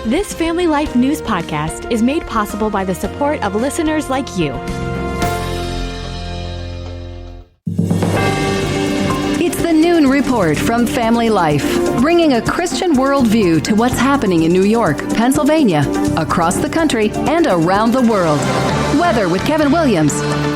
This Family Life News podcast is made possible by the support of listeners like you. It's the Noon Report from Family Life, bringing a Christian worldview to what's happening in New York, Pennsylvania, across the country, and around the world. Weather with Kevin Williams,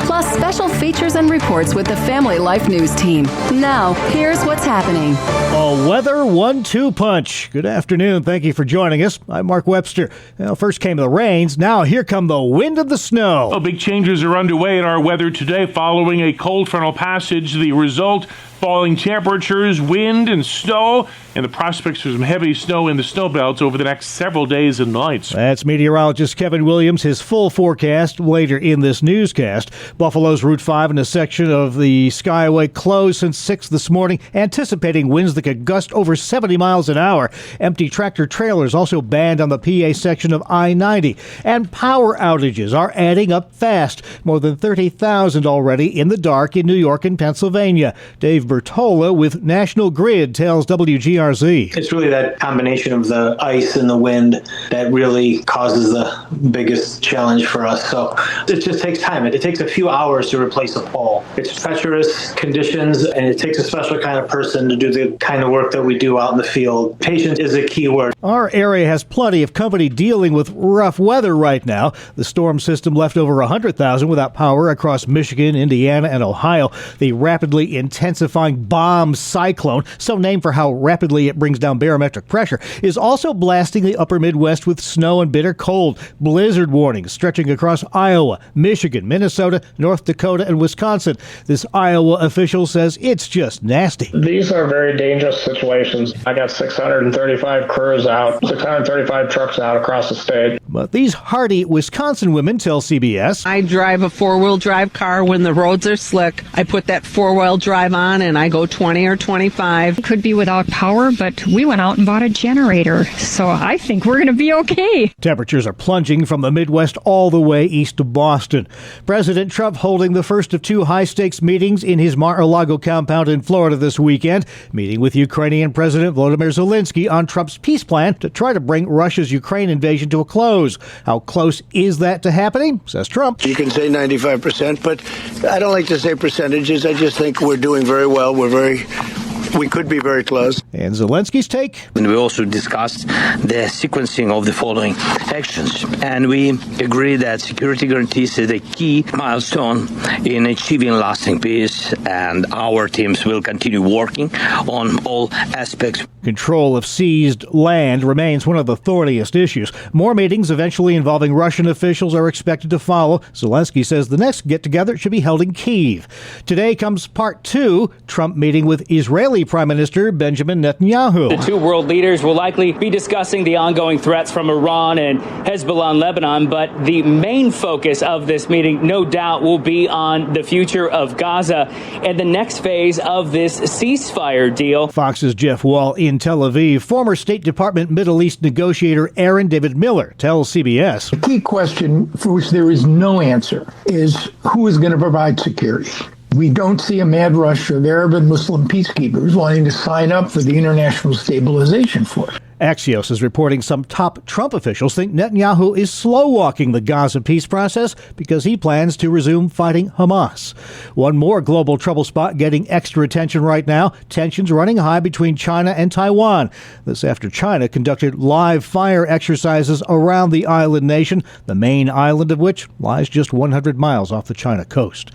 plus special features and reports with the Family Life News team. Now, here's what's happening. A weather 1-2 punch. Good afternoon. Thank you for joining us. I'm Mark Webster. Well, first came the rains. Now here come the wind and the snow. Well, big changes are underway in our weather today following a cold frontal passage. The result, falling temperatures, wind and snow, and the prospects for some heavy snow in the snow belts over the next several days and nights. That's meteorologist Kevin Williams. His full forecast later in this newscast. Buffalo's Route 5 and a section of the Skyway closed since 6 this morning, anticipating winds that could gust over 70 miles an hour. Empty tractor trailers also banned on the PA section of I-90. And power outages are adding up fast. More than 30,000 already in the dark in New York and Pennsylvania. Dave Bertola with National Grid tells WGRZ. It's really that combination of the ice and the wind that really causes the biggest challenge for us. So it just takes time. It takes a few hours to replace a pole. It's treacherous conditions, and it takes a special kind of person to do the kind of work that we do out in the field. Patience is a key word. Our area has plenty of company dealing with rough weather right now. The storm system left over 100,000 without power across Michigan, Indiana, and Ohio. The rapidly intensifying bomb cyclone, so named for how rapidly it brings down barometric pressure, is also blasting the upper Midwest with snow and bitter cold. Blizzard warnings stretching across Iowa, Michigan, Minnesota, North Dakota, and Wisconsin. This Iowa official says it's just nasty. These are very dangerous situations. I got 635 crews out, 635 trucks out across the state. But these hardy Wisconsin women tell CBS, I drive a four-wheel drive car when the roads are slick. I put that four-wheel drive on and I go 20 or 25. It could be without power, but we went out and bought a generator, so I think we're going to be okay. Temperatures are plunging from the Midwest all the way east to Boston. President Trump holding the first of two high-stakes meetings in his Mar-a-Lago compound in Florida this weekend, meeting with Ukrainian President Volodymyr Zelensky on Trump's peace plan to try to bring Russia's Ukraine invasion to a close. How close is that to happening, says Trump? You can say 95%, but I don't like to say percentages. I just think we're doing very well. We could be very close. And Zelensky's take? And we also discussed the sequencing of the following actions. And we agree that security guarantees is a key milestone in achieving lasting peace. And our teams will continue working on all aspects. Control of seized land remains one of the thorniest issues. More meetings, eventually involving Russian officials, are expected to follow. Zelensky says the next get-together should be held in Kyiv. Today comes part two, Trump meeting with Israeli Prime Minister Benjamin Netanyahu. The two world leaders will likely be discussing the ongoing threats from Iran and Hezbollah in Lebanon, but the main focus of this meeting, no doubt, will be on the future of Gaza and the next phase of this ceasefire deal. Fox's Jeff Wall in Tel Aviv. Former State Department Middle East negotiator Aaron David Miller tells CBS. The key question for which there is no answer is who is going to provide security. We don't see a mad rush of Arab and Muslim peacekeepers wanting to sign up for the International Stabilization Force. Axios is reporting some top Trump officials think Netanyahu is slow-walking the Gaza peace process because he plans to resume fighting Hamas. One more global trouble spot getting extra attention right now, tensions running high between China and Taiwan. This after China conducted live fire exercises around the island nation, the main island of which lies just 100 miles off the China coast.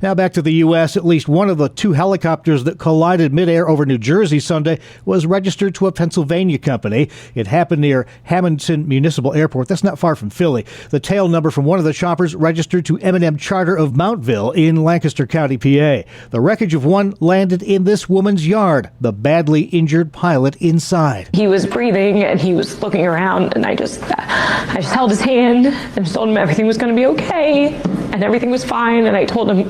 Now back to the U.S., at least one of the two helicopters that collided midair over New Jersey Sunday was registered to a Pennsylvania company. It happened near Hamilton Municipal Airport. That's not far from Philly. The tail number from one of the choppers registered to M&M Charter of Mountville in Lancaster County, PA. The wreckage of one landed in this woman's yard, the badly injured pilot inside. He was breathing and he was looking around, and I just held his hand and just told him everything was going to be okay and everything was fine. And I told him,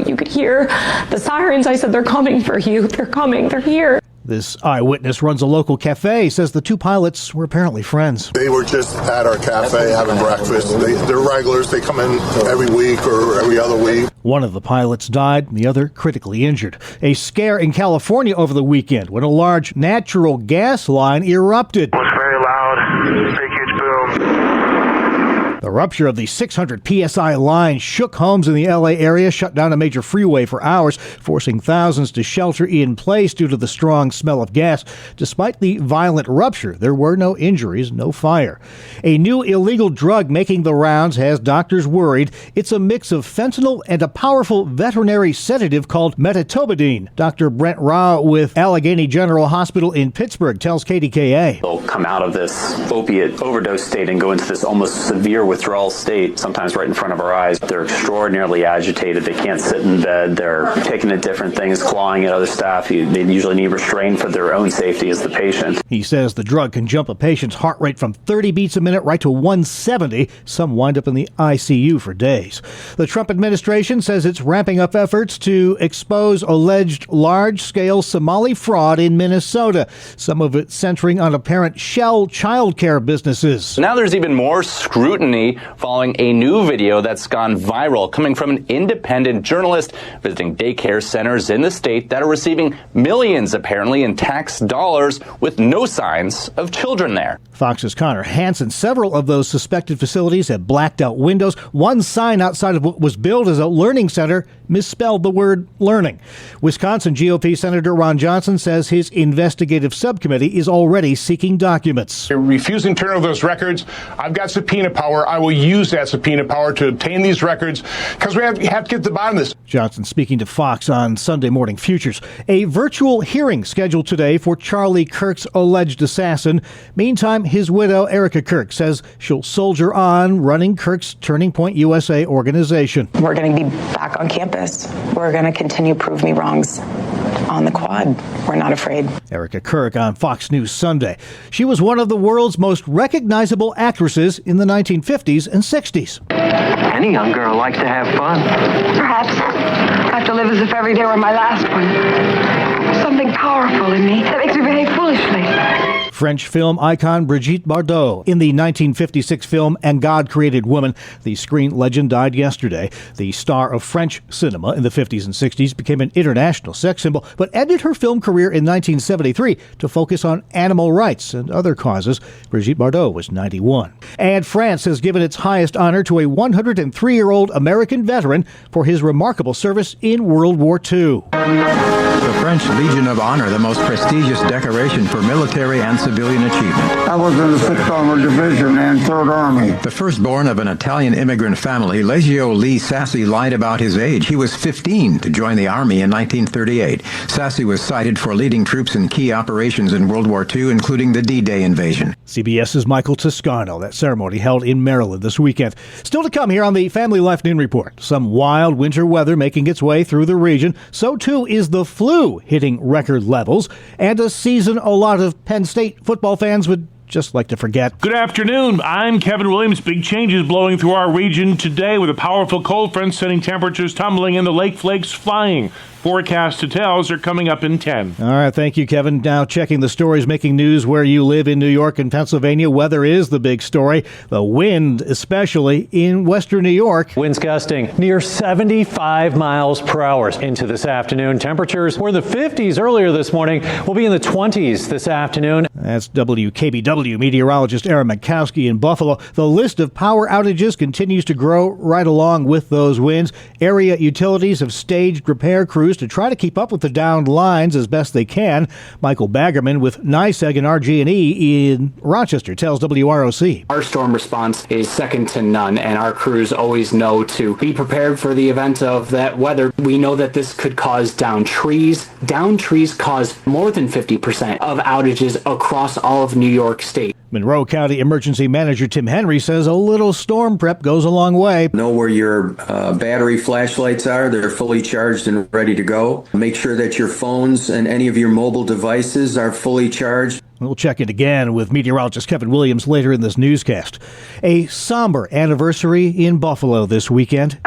you could hear the sirens. I said, they're coming for you. They're coming. They're here. This eyewitness runs a local cafe, says the two pilots were apparently friends. They were just at our cafe having breakfast. They're regulars. They come in every week or every other week. One of the pilots died, the other critically injured. A scare in California over the weekend when a large natural gas line erupted. It was very loud, big, huge boom. The rupture of the 600 PSI line shook homes in the LA area, shut down a major freeway for hours, forcing thousands to shelter in place due to the strong smell of gas. Despite the violent rupture, there were no injuries, no fire. A new illegal drug making the rounds has doctors worried. It's a mix of fentanyl and a powerful veterinary sedative called metatobidine. Dr. Brent Rao with Allegheny General Hospital in Pittsburgh tells KDKA. They'll come out of this opiate overdose state and go into this almost severe withdrawal state, sometimes right in front of our eyes. They're extraordinarily agitated. They can't sit in bed. They're taking at different things, clawing at other staff. They usually need restraint for their own safety as the patient. He says the drug can jump a patient's heart rate from 30 beats a minute right to 170. Some wind up in the ICU for days. The Trump administration says it's ramping up efforts to expose alleged large-scale Somali fraud in Minnesota, some of it centering on apparent shell childcare businesses. Now there's even more scrutiny following a new video that's gone viral coming from an independent journalist visiting daycare centers in the state that are receiving millions, apparently, in tax dollars with no signs of children there. Fox's Connor Hansen. Several of those suspected facilities have blacked out windows. One sign outside of what was billed as a learning center misspelled the word learning. Wisconsin GOP Senator Ron Johnson says his investigative subcommittee is already seeking documents. They're refusing to turn over those records. I've got subpoena power. I will use that subpoena power to obtain these records because we have to get to the bottom of this. Johnson speaking to Fox on Sunday Morning Futures. A virtual hearing scheduled today for Charlie Kirk's alleged assassin. Meantime, his widow, Erica Kirk, says she'll soldier on running Kirk's Turning Point USA organization. We're going to be back on campus. We're going to continue Prove Me Wrongs on the quad. We're not afraid. Erica Kirk on Fox News Sunday. She was one of the world's most recognizable actresses in the 1950s and 60s. Any young girl likes to have fun. Perhaps I have to live as if every day were my last one. Something powerful in me that makes me behave foolishly. French film icon Brigitte Bardot. In the 1956 film And God Created Woman, the screen legend died yesterday. The star of French cinema in the 50s and 60s became an international sex symbol, but ended her film career in 1973 to focus on animal rights and other causes. Brigitte Bardot was 91. And France has given its highest honor to a 103-year-old American veteran for his remarkable service in World War II. The French Legion of Honor, the most prestigious decoration for military and civilian achievement. I was in the 6th Armored Division and 3rd Army. The firstborn of an Italian immigrant family, Legio Lee Sassy lied about his age. He was 15 to join the Army in 1938. Sassy was cited for leading troops in key operations in World War II, including the D-Day invasion. CBS's Michael Toscano. That ceremony held in Maryland this weekend. Still to come here on the Family Life Noon Report. Some wild winter weather making its way through the region. So too is the flu hitting record levels, and a season a lot of Penn State football fans would just like to forget. Good afternoon. I'm Kevin Williams. Big changes blowing through our region today with a powerful cold front sending temperatures tumbling and the lake flakes flying. Forecast details are coming up in 10. All right, thank you, Kevin. Now checking the stories making news where you live in New York and Pennsylvania. Weather is the big story. The wind, especially in western New York. Winds gusting near 75 miles per hour into this afternoon. Temperatures were in the 50s earlier this morning. We'll be in the 20s this afternoon. That's WKBW meteorologist Aaron Makowski in Buffalo. The list of power outages continues to grow right along with those winds. Area utilities have staged repair crews to try to keep up with the downed lines as best they can. Michael Baggerman with NYSEG and RG&E in Rochester tells WROC. Our storm response is second to none, and our crews always know to be prepared for the event of that weather. We know that this could cause downed trees. Downed trees cause more than 50% of outages across all of New York State. Monroe County Emergency Manager Tim Henry says a little storm prep goes a long way. Know where your battery flashlights are. They're fully charged and ready to go. Make sure that your phones and any of your mobile devices are fully charged. We'll check in again with meteorologist Kevin Williams later in this newscast. A somber anniversary in Buffalo this weekend.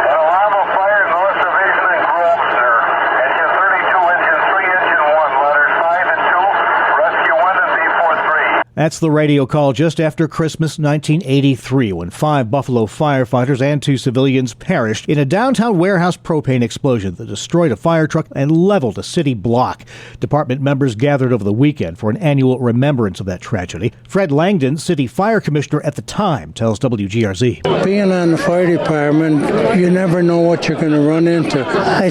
That's the radio call just after Christmas 1983 when 5 Buffalo firefighters and 2 civilians perished in a downtown warehouse propane explosion that destroyed a fire truck and leveled a city block. Department members gathered over the weekend for an annual remembrance of that tragedy. Fred Langdon, city fire commissioner at the time, tells WGRZ. Being on the fire department, you never know what you're going to run into. I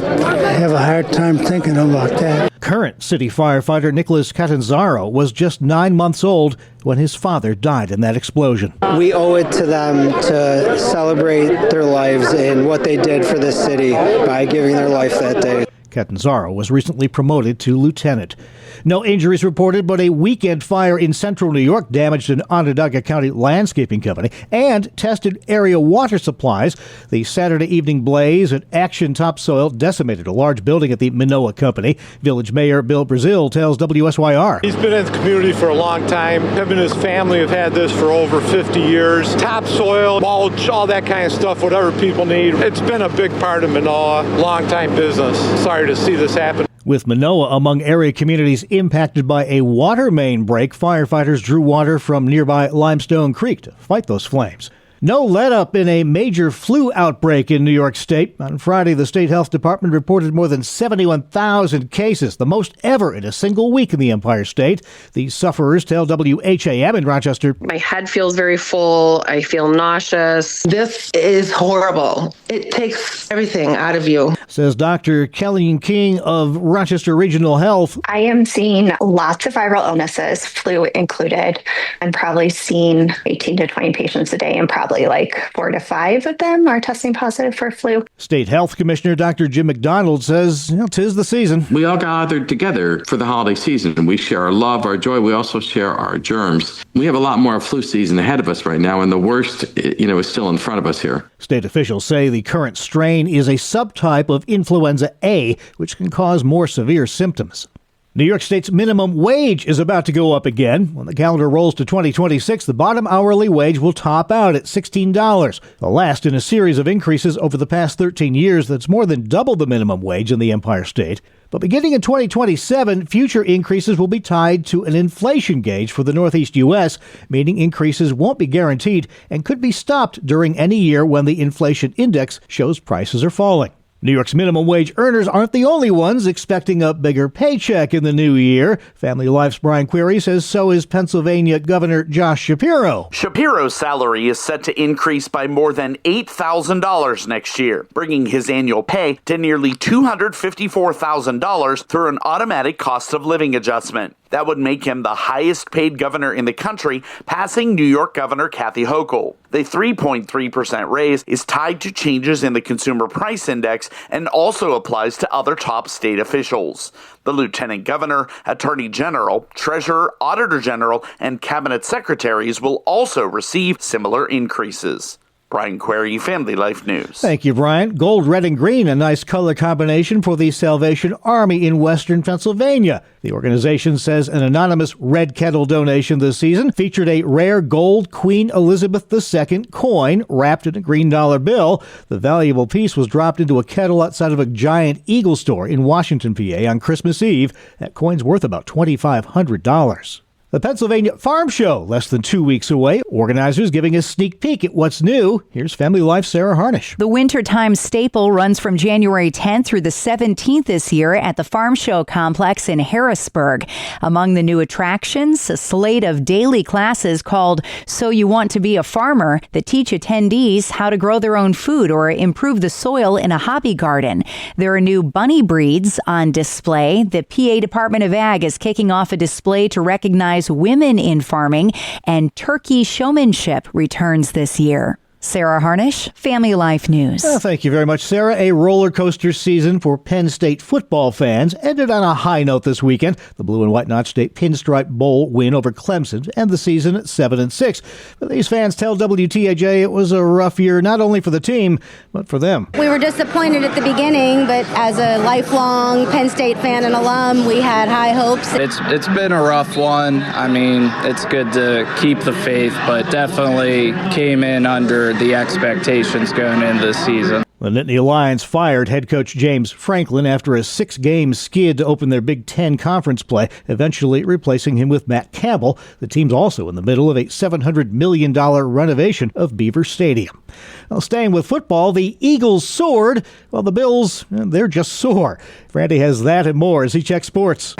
have a hard time thinking about that. Current city firefighter Nicholas Catanzaro was just 9 months old when his father died in that explosion. We owe it to them to celebrate their lives and what they did for this city by giving their life that day. Catanzaro was recently promoted to lieutenant. No injuries reported, but a weekend fire in central New York damaged an Onondaga County landscaping company and tested area water supplies. The Saturday evening blaze at Action Topsoil decimated a large building at the Minoa Company. Village Mayor Bill Brazil tells WSYR. He's been in the community for a long time. Him and his family have had this for over 50 years. Topsoil, mulch, all that kind of stuff, whatever people need. It's been a big part of Minoa, long-time business. Sorry to see this happen. With Minoa among area communities impacted by a water main break, firefighters drew water from nearby Limestone Creek to fight those flames. No let-up in a major flu outbreak in New York State. On Friday, the state health department reported more than 71,000 cases, the most ever in a single week in the Empire State. The sufferers tell WHAM in Rochester. My head feels very full. I feel nauseous. This is horrible. It takes everything out of you, says Dr. Kelly King of Rochester Regional Health. I am seeing lots of viral illnesses, flu included, and probably seeing 18 to 20 patients a day, and probably like 4 to 5 of them are testing positive for flu. State Health Commissioner Dr. Jim McDonald says, 'tis the season. We all gathered together for the holiday season. We share our love, our joy. We also share our germs. We have a lot more flu season ahead of us right now, and the worst, is still in front of us here. State officials say the current strain is a subtype of influenza A, which can cause more severe symptoms. New York State's minimum wage is about to go up again. When the calendar rolls to 2026, the bottom hourly wage will top out at $16, the last in a series of increases over the past 13 years that's more than double the minimum wage in the Empire State. But beginning in 2027, future increases will be tied to an inflation gauge for the Northeast U.S., meaning increases won't be guaranteed and could be stopped during any year when the inflation index shows prices are falling. New York's minimum wage earners aren't the only ones expecting a bigger paycheck in the new year. Family Life's Brian Query says so is Pennsylvania Governor Josh Shapiro. Shapiro's salary is set to increase by more than $8,000 next year, bringing his annual pay to nearly $254,000 through an automatic cost of living adjustment. That would make him the highest paid governor in the country, passing New York Governor Kathy Hochul. The 3.3% raise is tied to changes in the Consumer Price Index and also applies to other top state officials. The Lieutenant Governor, Attorney General, Treasurer, Auditor General, and Cabinet Secretaries will also receive similar increases. Brian Query, Family Life News. Thank you, Brian. Gold, red, and green, a nice color combination for the Salvation Army in western Pennsylvania. The organization says an anonymous Red Kettle donation this season featured a rare gold Queen Elizabeth II coin wrapped in a green dollar bill. The valuable piece was dropped into a kettle outside of a Giant Eagle store in Washington, PA on Christmas Eve. That coin's worth about $2,500. The Pennsylvania Farm Show, less than 2 weeks away. Organizers giving a sneak peek at what's new. Here's Family Life's Sarah Harnish. The wintertime staple runs from January 10th through the 17th this year at the Farm Show Complex in Harrisburg. Among the new attractions, a slate of daily classes called So You Want to Be a Farmer that teach attendees how to grow their own food or improve the soil in a hobby garden. There are new bunny breeds on display. The PA Department of Ag is kicking off a display to recognize women in farming, and turkey showmanship returns this year. Sarah Harnish, Family Life News. Thank you very much, Sarah. A roller coaster season for Penn State football fans ended on a high note this weekend. The Blue and White Notch State Pinstripe Bowl win over Clemson to end the season at 7-6. But these fans tell WTAJ it was a rough year, not only for the team, but for them. We were disappointed at the beginning, but as a lifelong Penn State fan and alum, we had high hopes. It's been a rough one. I mean, it's good to keep the faith, but definitely came in under the expectations going into this season. The Nittany Lions fired head coach James Franklin after a 6-game skid to open their Big Ten conference play, eventually replacing him with Matt Campbell. The team's also in the middle of a $700 million renovation of Beaver Stadium. Well, staying with football, the Eagles soared, while the Bills, they're just sore. Randy has that and more as he checks sports.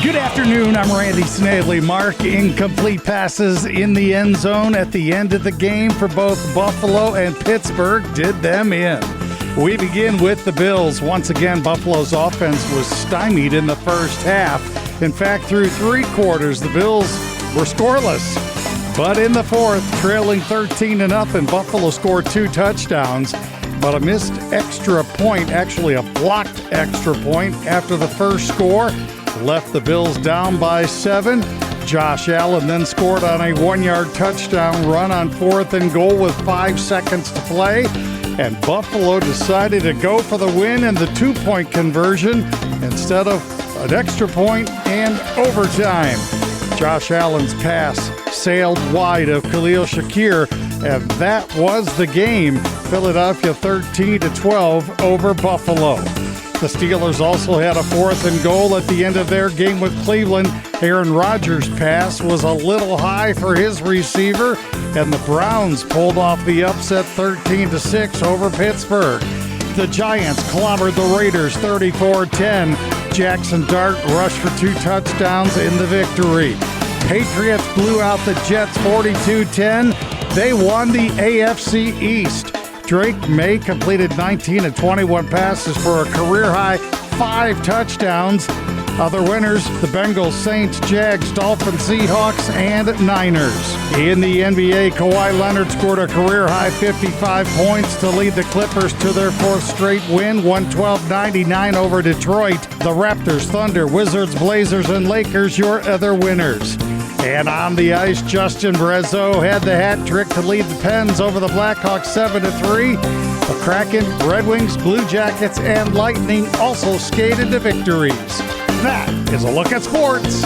Good afternoon, I'm Randy Snavely. Mark incomplete passes in the end zone at the end of the game for both Buffalo and Pittsburgh did them in. We begin with the Bills. Once again, Buffalo's offense was stymied in the first half. In fact, through 3 quarters, the Bills were scoreless. But in the fourth, trailing 13-0, Buffalo scored 2 touchdowns. But a missed extra point, actually a blocked extra point after the first score, left the Bills down by 7. Josh Allen then scored on a 1-yard touchdown run on 4th and goal with 5 seconds to play. And Buffalo decided to go for the win and the 2-point conversion instead of an extra point and overtime. Josh Allen's pass sailed wide of Khalil Shakir, and that was the game. Philadelphia 13-12 over Buffalo. The Steelers also had a 4th and goal at the end of their game with Cleveland. Aaron Rodgers' pass was a little high for his receiver, and the Browns pulled off the upset 13-6 over Pittsburgh. The Giants clobbered the Raiders 34-10. Jackson Dart rushed for 2 touchdowns in the victory. Patriots blew out the Jets 42-10. They won the AFC East. Drake May completed 19 of 21 passes for a career-high 5 touchdowns. Other winners, the Bengals, Saints, Jags, Dolphins, Seahawks, and Niners. In the NBA, Kawhi Leonard scored a career-high 55 points to lead the Clippers to their 4th straight win, 112-99 over Detroit. The Raptors, Thunder, Wizards, Blazers, and Lakers, your other winners. And on the ice, Justin Brazeau had the hat trick to lead the Pens over the Blackhawks 7-3. The Kraken, Red Wings, Blue Jackets, and Lightning also skated to victories. That is a look at sports.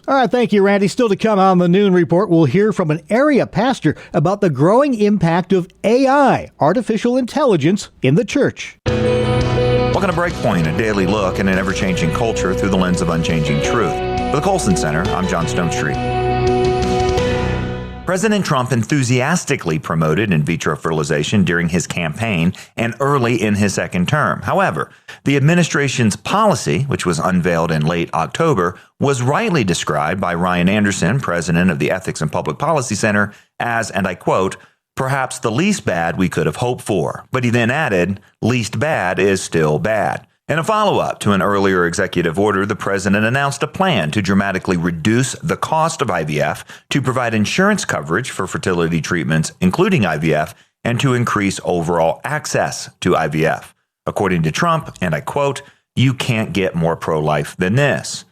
All right, thank you, Randy. Still to come on the Noon Report, we'll hear from an area pastor about the growing impact of AI, artificial intelligence, in the church. Welcome to Breakpoint, a daily look at an ever-changing culture through the lens of unchanging truth. For the Colson Center, I'm John Stonestreet. President Trump enthusiastically promoted in vitro fertilization during his campaign and early in his second term. However, the administration's policy, which was unveiled in late October, was rightly described by Ryan Anderson, president of the Ethics and Public Policy Center, as, and I quote, perhaps the least bad we could have hoped for. But he then added, least bad is still bad. In a follow-up to an earlier executive order, the president announced a plan to dramatically reduce the cost of IVF, to provide insurance coverage for fertility treatments, including IVF, and to increase overall access to IVF. According to Trump, and I quote, you can't get more pro-life than this.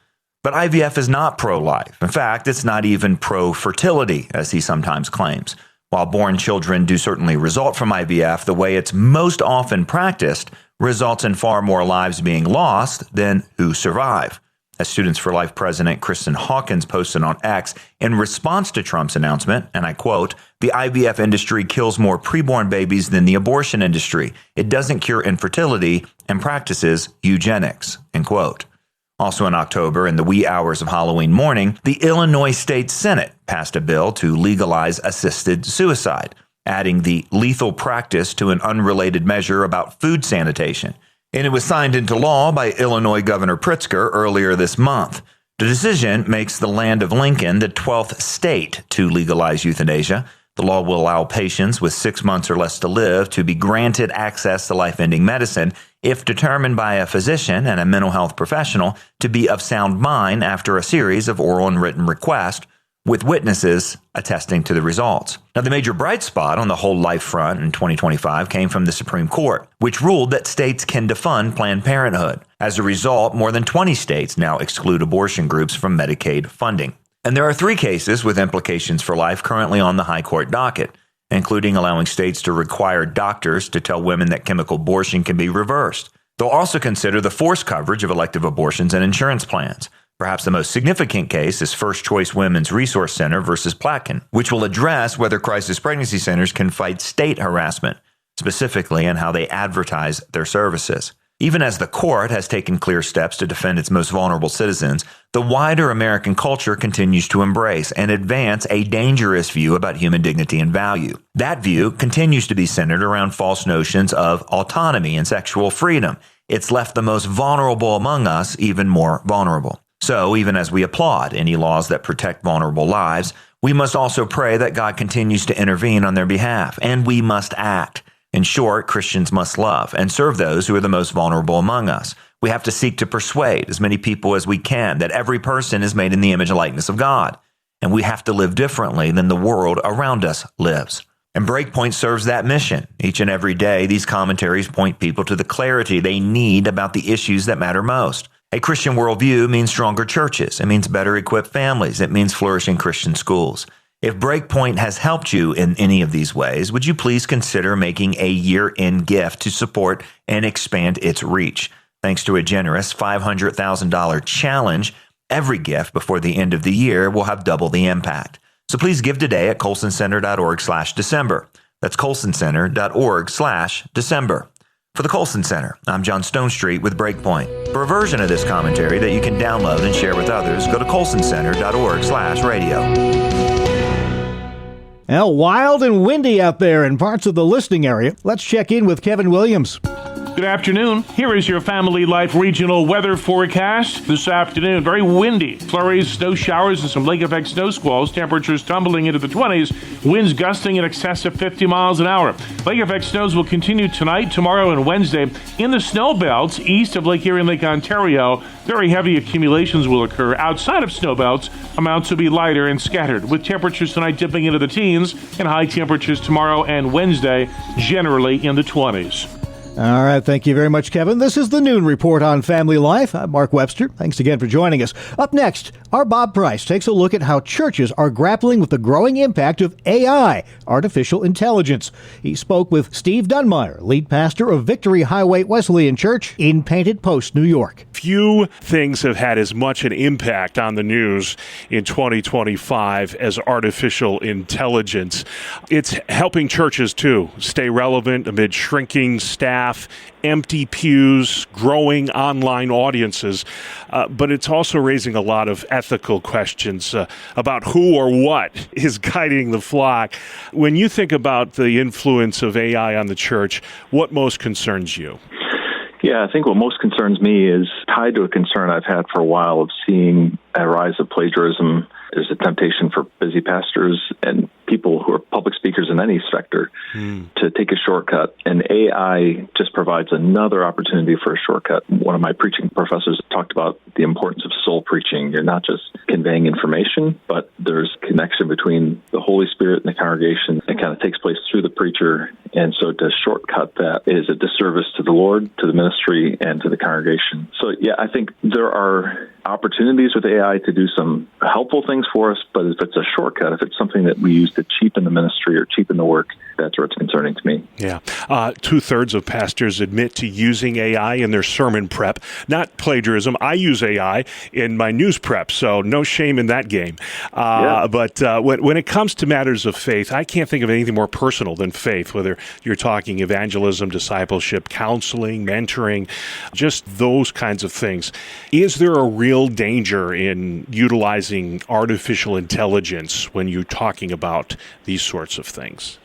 But IVF is not pro-life. In fact, it's not even pro-fertility, as he sometimes claims. While born children do certainly result from IVF, the way it's most often practiced results in far more lives being lost than who survive. As Students for Life President Kristen Hawkins posted on X, in response to Trump's announcement, and I quote, the IVF industry kills more preborn babies than the abortion industry. It doesn't cure infertility and practices eugenics, end quote. Also in October, in the wee hours of Halloween morning, the Illinois State Senate passed a bill to legalize assisted suicide, adding the lethal practice to an unrelated measure about food sanitation. And it was signed into law by Illinois Governor Pritzker earlier this month. The decision makes the land of Lincoln the 12th state to legalize euthanasia. The law will allow patients with 6 months or less to live to be granted access to life-ending medicine if determined by a physician and a mental health professional to be of sound mind after a series of oral and written requests, with witnesses attesting to the results. Now, the major bright spot on the whole life front in 2025 came from the Supreme Court, which ruled that states can defund Planned Parenthood. As a result, more than 20 states now exclude abortion groups from Medicaid funding. And there are 3 cases with implications for life currently on the high court docket, including allowing states to require doctors to tell women that chemical abortion can be reversed. They'll also consider the forced coverage of elective abortions and insurance plans. Perhaps the most significant case is First Choice Women's Resource Center versus Platkin, which will address whether crisis pregnancy centers can fight state harassment, specifically on how they advertise their services. Even as the court has taken clear steps to defend its most vulnerable citizens, the wider American culture continues to embrace and advance a dangerous view about human dignity and value. That view continues to be centered around false notions of autonomy and sexual freedom. It's left the most vulnerable among us even more vulnerable. So, even as we applaud any laws that protect vulnerable lives, we must also pray that God continues to intervene on their behalf, and we must act. In short, Christians must love and serve those who are the most vulnerable among us. We have to seek to persuade as many people as we can that every person is made in the image and likeness of God, and we have to live differently than the world around us lives. And Breakpoint serves that mission. Each and every day, these commentaries point people to the clarity they need about the issues that matter most. A Christian worldview means stronger churches. It means better equipped families. It means flourishing Christian schools. If Breakpoint has helped you in any of these ways, would you please consider making a year-end gift to support and expand its reach? Thanks to a generous $500,000 challenge, every gift before the end of the year will have double the impact. So please give today at colsoncenter.org/December. That's colsoncenter.org/December. For the Colson Center, I'm John Stonestreet with Breakpoint. For a version of this commentary that you can download and share with others, go to colsoncenter.org/radio. Well, wild and windy out there in parts of the listening area. Let's check in with Kevin Williams. Good afternoon. Here is your Family Life regional weather forecast. This afternoon, very windy. Flurries, snow showers, and some lake effect snow squalls. Temperatures tumbling into the 20s. Winds gusting in excess of 50 miles an hour. Lake effect snows will continue tonight, tomorrow, and Wednesday. In the snow belts east of Lake Erie and Lake Ontario, very heavy accumulations will occur. Outside of snow belts, amounts will be lighter and scattered, with temperatures tonight dipping into the teens and high temperatures tomorrow and Wednesday, generally in the 20s. All right, thank you very much, Kevin. This is the Noon Report on Family Life. I'm Mark Webster. Thanks again for joining us. Up next, our Bob Price takes a look at how churches are grappling with the growing impact of AI, artificial intelligence. He spoke with Steve Dunmeyer, lead pastor of Victory Highway Wesleyan Church in Painted Post, New York. Few things have had as much an impact on the news in 2025 as artificial intelligence. It's helping churches, too, stay relevant amid shrinking staff, empty pews, growing online audiences, but it's also raising a lot of ethical questions about who or what is guiding the flock. When you think about the influence of AI on the church, what most concerns you? Yeah, I think what most concerns me is tied to a concern I've had for a while of seeing a rise of plagiarism. There's a temptation for busy pastors and people who are public speakers in any sector to take a shortcut, and AI just provides another opportunity for a shortcut. One of my preaching professors talked about the importance of soul preaching. You're not just conveying information, but there's connection between the Holy Spirit and the congregation that kind of takes place through the preacher, and so to shortcut that is a disservice to the Lord, to the ministry, and to the congregation. So yeah, I think there are opportunities with AI to do some helpful things for us, but if it's a shortcut, if it's something that we use to cheapen the ministry or cheapen the work, that's where it's concerning to me. Yeah. 2/3 of pastors admit to using AI in their sermon prep. Not plagiarism. I use AI in my news prep, so no shame in that game. But when it comes to matters of faith, I can't think of anything more personal than faith, whether you're talking evangelism, discipleship, counseling, mentoring, just those kinds of things. Is there a real danger in utilizing artificial intelligence when you're talking about these sorts of things?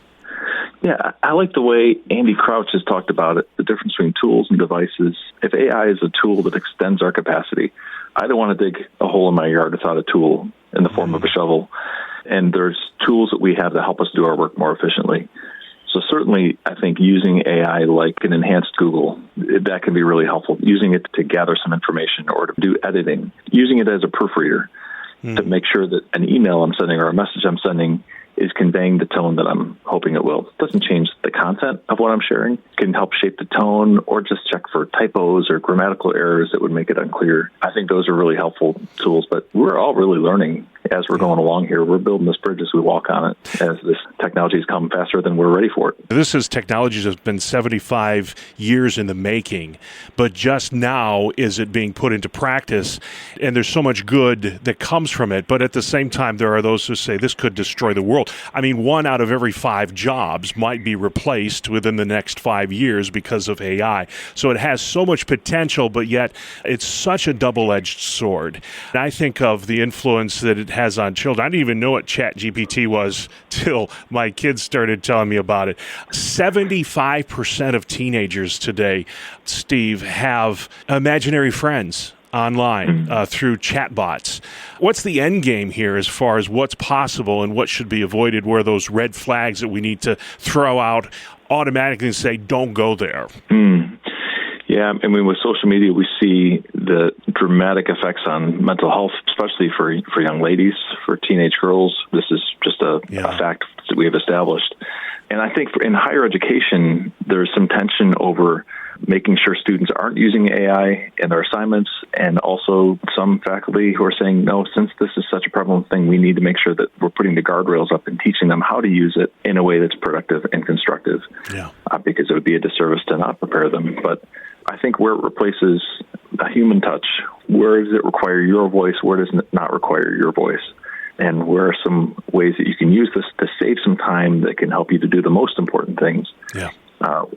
Yeah, I like the way Andy Crouch has talked about it, the difference between tools and devices. If AI is a tool that extends our capacity, I don't want to dig a hole in my yard without a tool in the form of a shovel. And there's tools that we have to help us do our work more efficiently. So certainly, I think using AI like an enhanced Google, that can be really helpful. Using it to gather some information or to do editing. Using it as a proofreader to make sure that an email I'm sending or a message I'm sending is conveying the tone that I'm hoping it will. It doesn't change the content of what I'm sharing. It can help shape the tone or just check for typos or grammatical errors that would make it unclear. I think those are really helpful tools, but we're all really learning as we're going along here. We're building this bridge as we walk on it, as this technology has come faster than we're ready for it. This is technology that's been 75 years in the making, but just now is it being put into practice, and there's so much good that comes from it. But at the same time, there are those who say this could destroy the world. I mean, 1 out of every 5 jobs might be replaced within the next 5 years because of AI. So it has so much potential, but yet it's such a double-edged sword. And I think of the influence that it has on children. I didn't even know what ChatGPT was till my kids started telling me about it. 75% of teenagers today, Steve, have imaginary friends online through chatbots. What's the end game here as far as what's possible and what should be avoided? Where those red flags that we need to throw out automatically and say, don't go there? Yeah, I mean, with social media, we see the dramatic effects on mental health, especially for young ladies, for teenage girls. This is just a fact that we have established. And I think in higher education, there's some tension over making sure students aren't using AI in their assignments, and also some faculty who are saying, no, since this is such a prevalent thing, we need to make sure that we're putting the guardrails up and teaching them how to use it in a way that's productive and constructive, because it would be a disservice to not prepare them. But I think where it replaces a human touch, where does it require your voice, where does it not require your voice? And where are some ways that you can use this to save some time that can help you to do the most important things?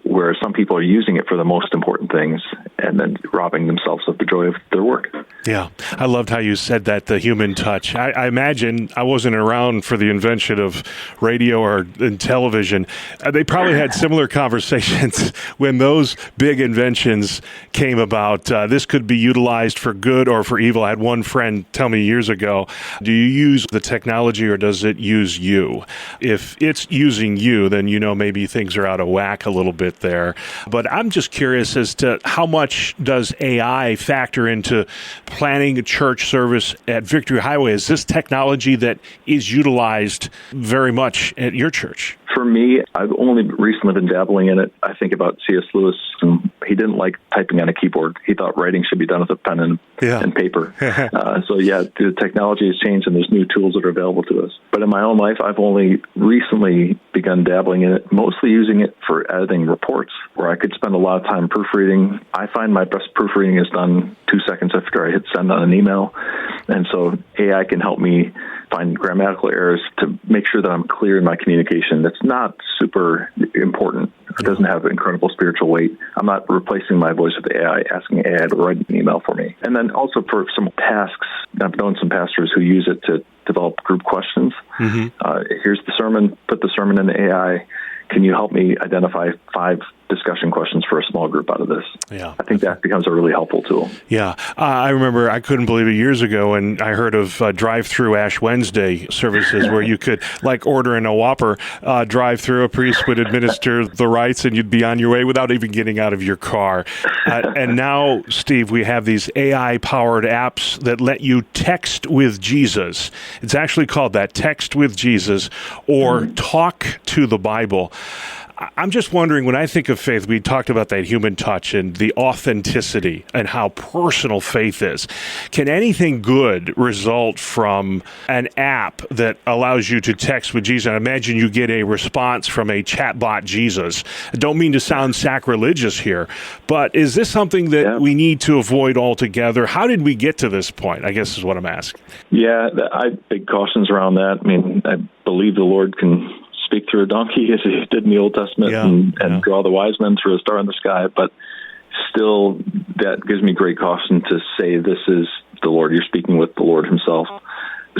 Where some people are using it for the most important things and then robbing themselves of the joy of their work. Yeah, I loved how you said that, the human touch. I imagine I wasn't around for the invention of radio or television. They probably had similar conversations when those big inventions came about. This could be utilized for good or for evil. I had one friend tell me years ago, do you use the technology or does it use you? If it's using you, then maybe things are out of whack a little bit there. But I'm just curious as to how much does AI factor into planning a church service at Victory Highway? Is this technology that is utilized very much at your church? For me, I've only recently been dabbling in it. I think about C.S. Lewis, and he didn't like typing on a keyboard. He thought writing should be done with a pen and paper. The technology has changed, and there's new tools that are available to us. But in my own life, I've only recently begun dabbling in it, mostly using it for editing reports, where I could spend a lot of time proofreading. I find my best proofreading is done 2 seconds after I hit send on an email. And so AI can help me find grammatical errors to make sure that I'm clear in my communication. That's not super important. It doesn't have incredible spiritual weight. I'm not replacing my voice with AI, asking AI to write an email for me. And then also for some tasks, I've known some pastors who use it to develop group questions. Here's the sermon, put the sermon in the AI. Can you help me identify 5 discussion questions for a small group out of this? I think that becomes a really helpful tool. I remember I couldn't believe it years ago when I heard of drive-through Ash Wednesday services where you could, like ordering a Whopper, drive through, a priest would administer the rites and you'd be on your way without even getting out of your car. And now, Steve, we have these AI-powered apps that let you text with Jesus. It's actually called that, Text with Jesus, or Talk to the Bible. I'm just wondering, when I think of faith, we talked about that human touch and the authenticity and how personal faith is. Can anything good result from an app that allows you to text with Jesus? I imagine you get a response from a chatbot Jesus. I don't mean to sound sacrilegious here, but is this something that we need to avoid altogether? How did we get to this point, I guess is what I'm asking. I have big cautions around that. I mean, I believe the Lord can speak through a donkey as he did in the Old Testament and draw the wise men through a star in the sky. But still, that gives me great caution to say this is the Lord. You're speaking with the Lord himself.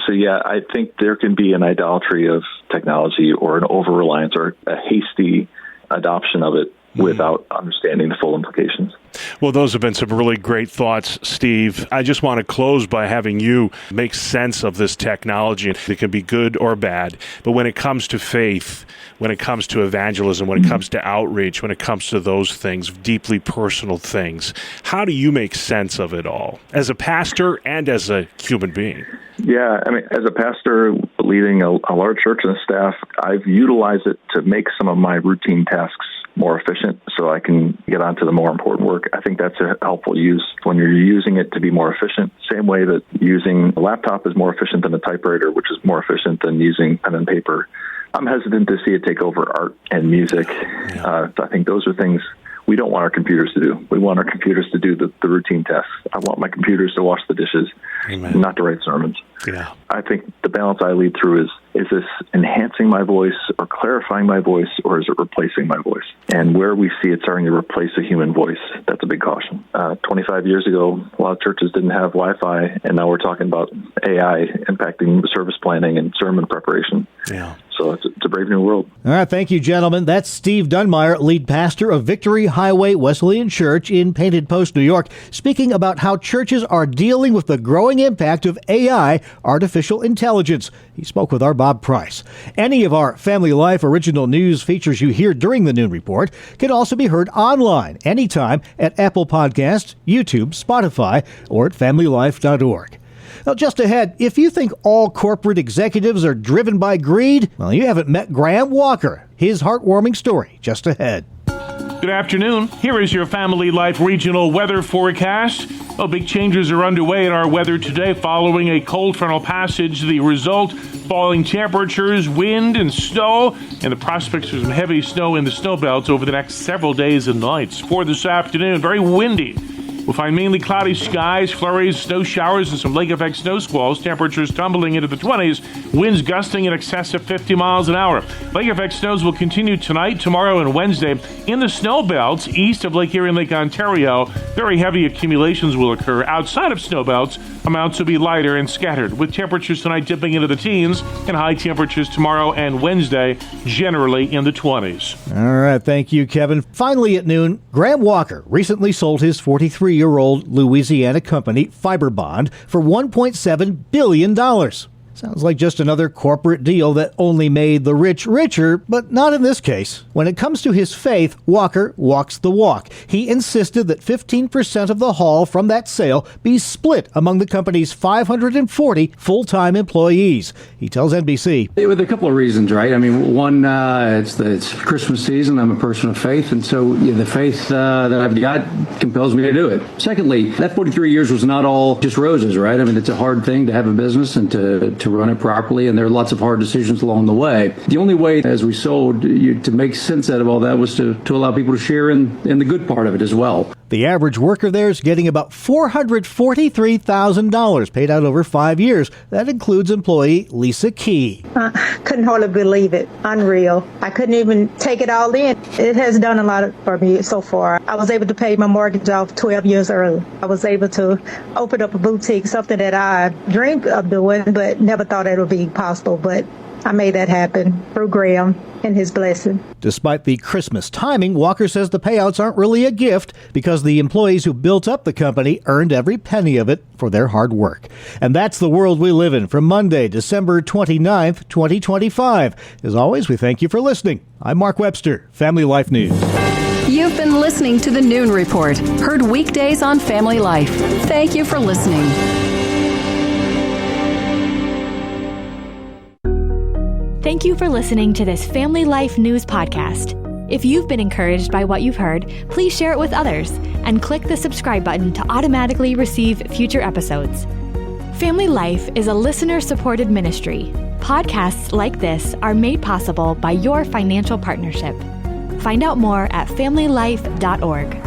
So, I think there can be an idolatry of technology or an over-reliance or a hasty adoption of it without understanding the full implications. Well, those have been some really great thoughts, Steve. I just want to close by having you make sense of this technology. It can be good or bad, but when it comes to faith, when it comes to evangelism, when it comes to outreach, when it comes to those things, deeply personal things, how do you make sense of it all as a pastor and as a human being? I mean, as a pastor leading a large church and a staff, I've utilized it to make some of my routine tasks more efficient so I can get on to the more important work. I think that's a helpful use when you're using it to be more efficient. Same way that using a laptop is more efficient than a typewriter, which is more efficient than using pen and paper. I'm hesitant to see it take over art and music. I think those are things we don't want our computers to do. We want our computers to do the routine tasks. I want my computers to wash the dishes, not to write sermons. Yeah. I think the balance I lead through is this enhancing my voice or clarifying my voice, or is it replacing my voice? And where we see it starting to replace a human voice, that's a big caution. 25 years ago, a lot of churches didn't have Wi-Fi, and now we're talking about AI impacting service planning and sermon preparation. Yeah. So it's a brave new world. All right, thank you, gentlemen. That's Steve Dunmire, lead pastor of Victory Highway Wesleyan Church in Painted Post, New York, speaking about how churches are dealing with the growing impact of AI, artificial intelligence. He spoke with our Bob Price. Any of our Family Life original news features you hear during the Noon Report can also be heard online anytime at Apple Podcasts, YouTube, Spotify, or at FamilyLife.org. Now, just ahead, if you think all corporate executives are driven by greed, well, you haven't met Graham Walker. His heartwarming story just ahead. Good afternoon. Here is your Family Life regional weather forecast. Well, big changes are underway in our weather today following a cold frontal passage. The result, falling temperatures, wind and snow, and the prospects for some heavy snow in the snow belts over the next several days and nights. For this afternoon, very windy. We'll find mainly cloudy skies, flurries, snow showers, and some lake effect snow squalls. Temperatures tumbling into the 20s. Winds gusting in excess of 50 miles an hour. Lake effect snows will continue tonight, tomorrow, and Wednesday. In the snow belts east of Lake Erie and Lake Ontario, very heavy accumulations will occur. Outside of snow belts, amounts will be lighter and scattered, with temperatures tonight dipping into the teens and high temperatures tomorrow and Wednesday, generally in the 20s. All right, thank you, Kevin. Finally at noon, Graham Walker recently sold his 43-year-old Louisiana company, Fiberbond, for $1.7 billion. Sounds like just another corporate deal that only made the rich richer, but not in this case. When it comes to his faith, Walker walks the walk. He insisted that 15% of the haul from that sale be split among the company's 540 full-time employees. He tells NBC. With a couple of reasons, right? I mean, one, it's Christmas season. I'm a person of faith, and so the faith that I've got compels me to do it. Secondly, that 43 years was not all just roses, right? I mean, it's a hard thing to have a business and to run it properly, and there are lots of hard decisions along the way. The only way, as we sold, to make sense out of all that was to allow people to share in the good part of it as well. The average worker there is getting about $443,000 paid out over 5 years. That includes employee Lisa Key. Couldn't hardly believe it. Unreal. I couldn't even take it all in. It has done a lot for me so far. I was able to pay my mortgage off 12 years early. I was able to open up a boutique, something that I dreamed of doing, but never thought it would be possible. But I made that happen through Graham and his blessing. Despite the Christmas timing, Walker says the payouts aren't really a gift because the employees who built up the company earned every penny of it for their hard work. And that's the world we live in from Monday, December 29th, 2025. As always, we thank you for listening. I'm Mark Webster, Family Life News. You've been listening to the Noon Report, heard weekdays on Family Life. Thank you for listening. Thank you for listening to this Family Life News podcast. If you've been encouraged by what you've heard, please share it with others and click the subscribe button to automatically receive future episodes. Family Life is a listener-supported ministry. Podcasts like this are made possible by your financial partnership. Find out more at familylife.org.